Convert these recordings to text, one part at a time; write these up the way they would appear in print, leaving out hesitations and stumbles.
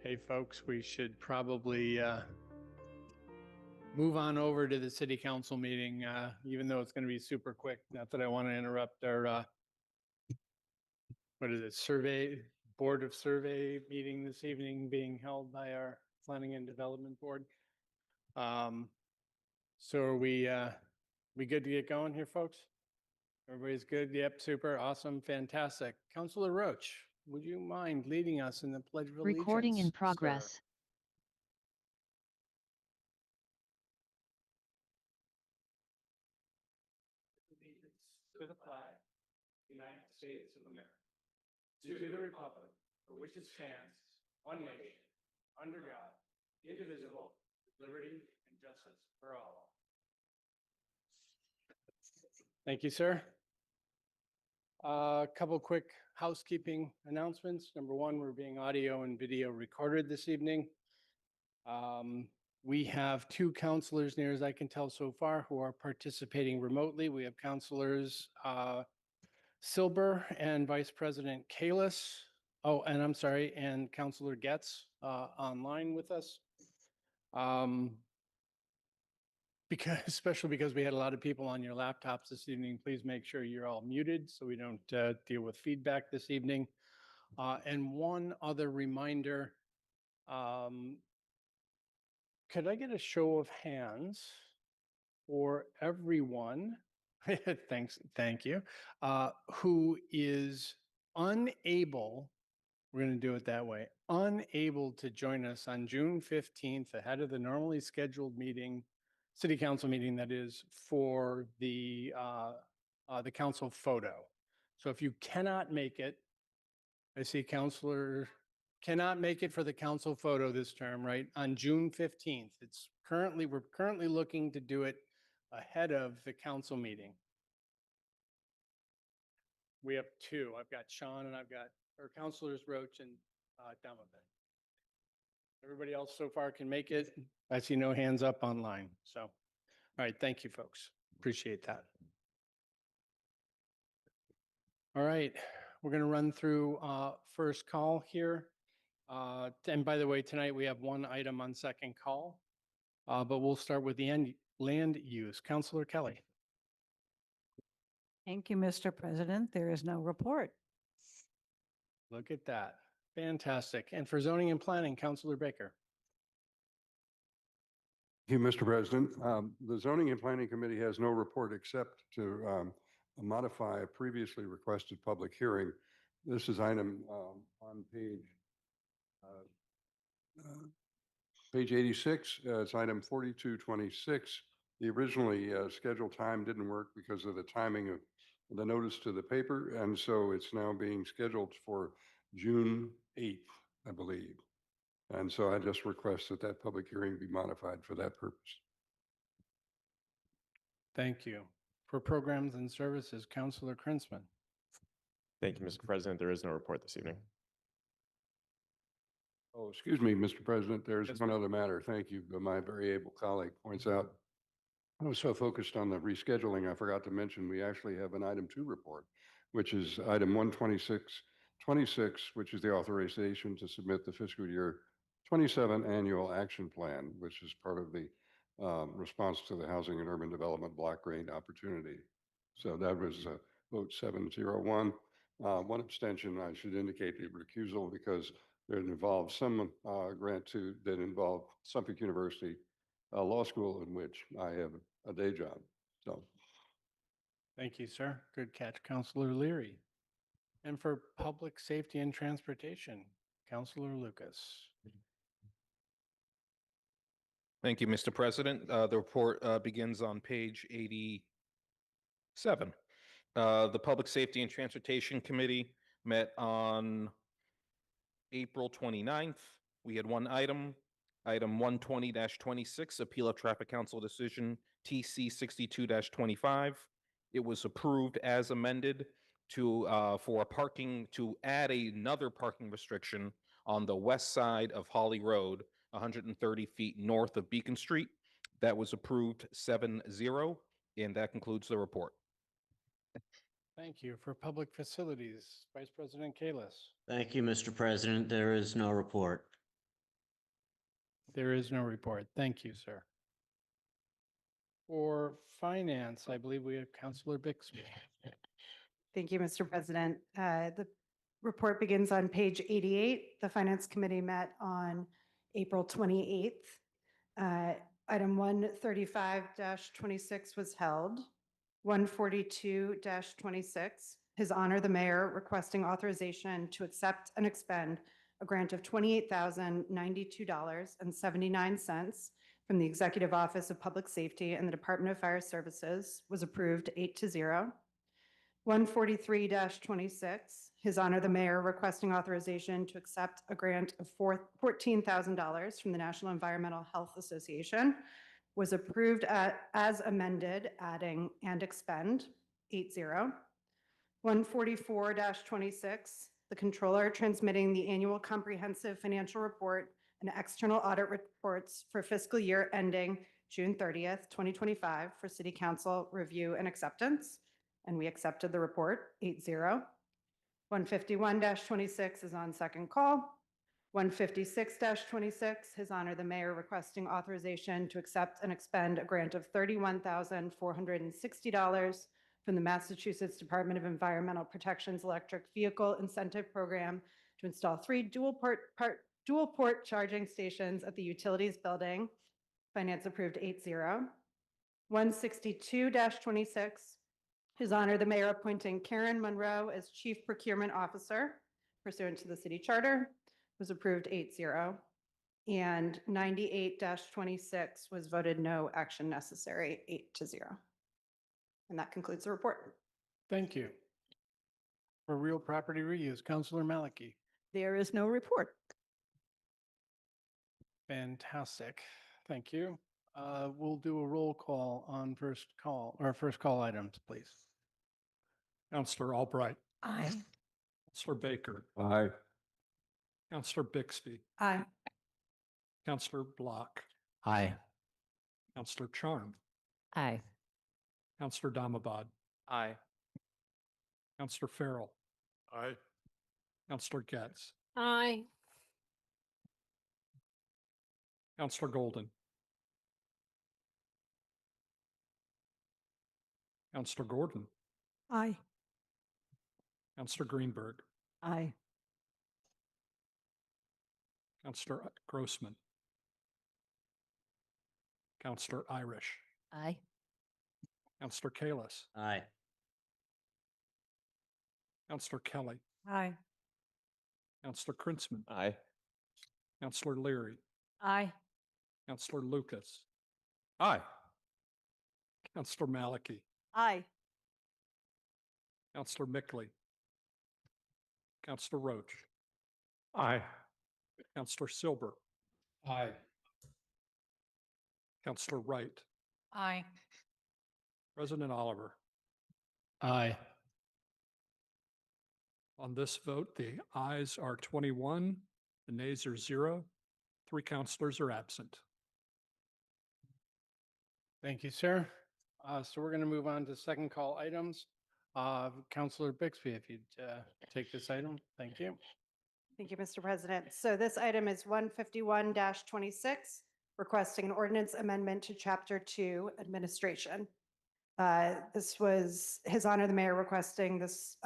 Hey, folks, we should probably move on over to the city council meeting, even though it's going to be super quick. Not that I want to interrupt our, what is it, Board of Survey meeting this evening being held by our Planning and Development Board. So are we good to get going here, folks? Everybody's good? Yep, super, awesome, fantastic. Councilor Roach, would you mind leading us in the Pledge of Allegiance? Recording in sir? progress. Allegiance to the flag, United States of America, to the republic for which it stands, one nation, under God, indivisible, with liberty and justice for all. Thank you, sir. A couple quick housekeeping announcements. Number one, we're being audio and video recorded this evening. We have two counselors, near as I can tell so far, who are participating remotely. We have counselors Silber and Vice President Kalis. Oh, and I'm sorry, and Counselor Getz online with us. Especially because we had a lot of people on your laptops this evening, please make sure you're all muted so we don't deal with feedback this evening. And one other reminder, could I get a show of hands for everyone, thank you, who is unable, we're going to do it that way, unable to join us on June 15th ahead of the normally scheduled meeting, city council meeting that is for the council photo. So if you cannot make it, I see Councilor cannot make it for the council photo this term, right? On June 15th. We're currently looking to do it ahead of the council meeting. We have two. I've got Sean and I've got our Councilors Roach and Donovan. Everybody else so far can make it. I see no hands up online. So, all right. Thank you, folks. Appreciate that. All right. We're going to run through first call here. And by the way, tonight we have one item on second call, but we'll start with the land use. Councilor Kelly. Thank you, Mr. President. There is no report. Look at that. Fantastic. And for zoning and planning, Councilor Baker. Thank you, Mr. President. The Zoning and Planning Committee has no report except to modify a previously requested public hearing. This is item on page 86. It's item 4226. The originally scheduled time didn't work because of the timing of the notice to the paper, and so it's now being scheduled for June 8th, I believe. And so I just request that that public hearing be modified for that purpose. Thank you. For programs and services, Councilor Krinsman. Thank you, Mr. President. There is no report this evening. Oh, excuse me, Mr. President, there's one other matter. Thank you. My very able colleague points out, I was so focused on the rescheduling, I forgot to mention we actually have an item 2 report, which is item 12626, which is the authorization to submit the fiscal year 27 annual action plan, which is part of the response to the Housing and Urban Development Block Grant Opportunity. So that was vote 701. One abstention, I should indicate the recusal because it involves some grant that involved Suffolk University Law School, in which I have a day job. So, thank you, sir. Good catch, Councilor Leary. And for public safety and transportation, Councilor Lucas. Thank you, Mr. President. The report begins on page 87. The Public Safety and Transportation Committee met on April 29th. We had one item, item 120-26, Appeal of Traffic Council Decision TC 62-25. It was approved as amended to add another parking restriction on the west side of Holly Road, 130 feet north of Beacon Street. That was approved 7-0, and that concludes the report. Thank you. For public facilities, Vice President Kalis. Thank you, Mr. President. There is no report. There is no report. Thank you, sir. For finance, I believe we have Counselor Bixby. Thank you, Mr. President. The report begins on page 88. The Finance Committee met on April 28th. Item 135-26 was held. 142-26, His Honor the Mayor requesting authorization to accept and expend a grant of $28,092.79 from the Executive Office of Public Safety and the Department of Fire Services was approved 8-0. 143-26, His Honor the Mayor requesting authorization to accept a grant of $14,000 from the National Environmental Health Association was approved as amended, adding and expend 8-0. 144-26, the Controller transmitting the annual comprehensive financial report and external audit reports for fiscal year ending June 30th, 2025 for City Council review and acceptance. And we accepted the report 8-0. 151-26 is on second call. 156-26, His Honor the Mayor requesting authorization to accept and expend a grant of $31,460 from the Massachusetts Department of Environmental Protection's Electric Vehicle Incentive Program to install 3 dual port charging stations at the Utilities Building. Finance approved 8-0. 162-26, His Honor the Mayor appointing Karen Monroe as Chief Procurement Officer pursuant to the City Charter was approved 8-0. And 98-26 was voted no action necessary 8-0. And that concludes the report. Thank you. For real property reuse, Counselor Maliki. There is no report. Fantastic. Thank you. We'll do a roll call on first call items, please. Counselor Albright, Aye. Counselor Baker, Aye. Counselor Bixby, Aye. Counselor Block, Aye. Counselor Charm, Aye. Counselor Damabad, Aye. Counselor Farrell, Aye. Counselor Getz, Aye. Counselor Golden, Counselor Gordon, Aye. Counselor Greenberg, Aye. Counselor Grossman, Counselor Irish, Aye. Counselor Kalis, Aye. Counselor Kelly, Aye. Counselor Krinsman, Aye. Counselor Leary, Aye. Counselor Lucas. Aye. Counselor Maliki, Aye. Counselor Mickley, Counselor Roach, Aye. Counselor Silber, Aye. Counselor Wright, Aye. President Oliver. Aye. On this vote, the ayes are 21, the nays are 0. 3 counselors are absent. Thank you, sir. So we're going to move on to second call items. Counselor Bixby, if you'd take this item, thank you. Thank you, Mr. President. So this item is 151-26, requesting an ordinance amendment to Chapter 2, Administration. This was His Honor the Mayor requesting this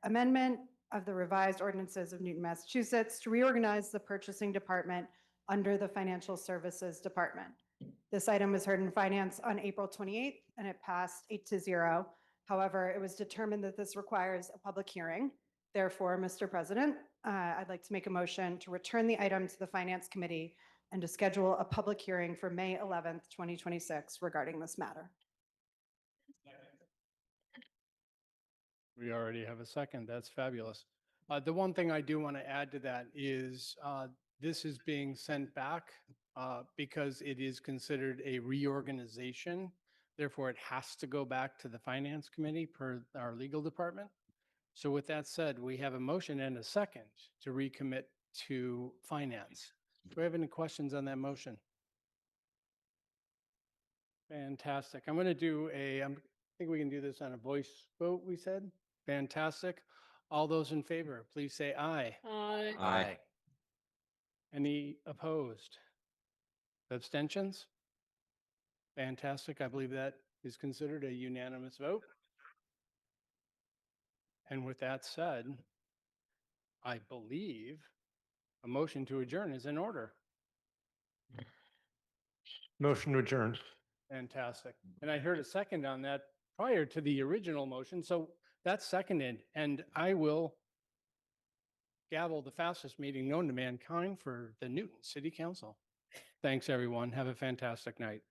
amendment of the revised ordinances of Newton, Massachusetts to reorganize the purchasing department under the Financial Services Department. This item was heard in Finance on April 28th, and it passed 8-0. However, it was determined that this requires a public hearing. Therefore, Mr. President, I'd like to make a motion to return the item to the Finance Committee and to schedule a public hearing for May 11th, 2026 regarding this matter. We already have a second. That's fabulous. The one thing I do want to add to that is this is being sent back because it is considered a reorganization. Therefore, it has to go back to the Finance Committee per our legal department. So with that said, we have a motion and a second to recommit to Finance. Do we have any questions on that motion? Fantastic. I'm going to do I think we can do this on a voice vote, we said. Fantastic. All those in favor, please say aye. Aye. Aye. Any opposed? Abstentions? Fantastic. I believe that is considered a unanimous vote. And with that said, I believe a motion to adjourn is in order. Motion to adjourn. Fantastic. And I heard a second on that prior to the original motion, so that's seconded. And I will gavel the fastest meeting known to mankind for the Newton City Council. Thanks, everyone. Have a fantastic night.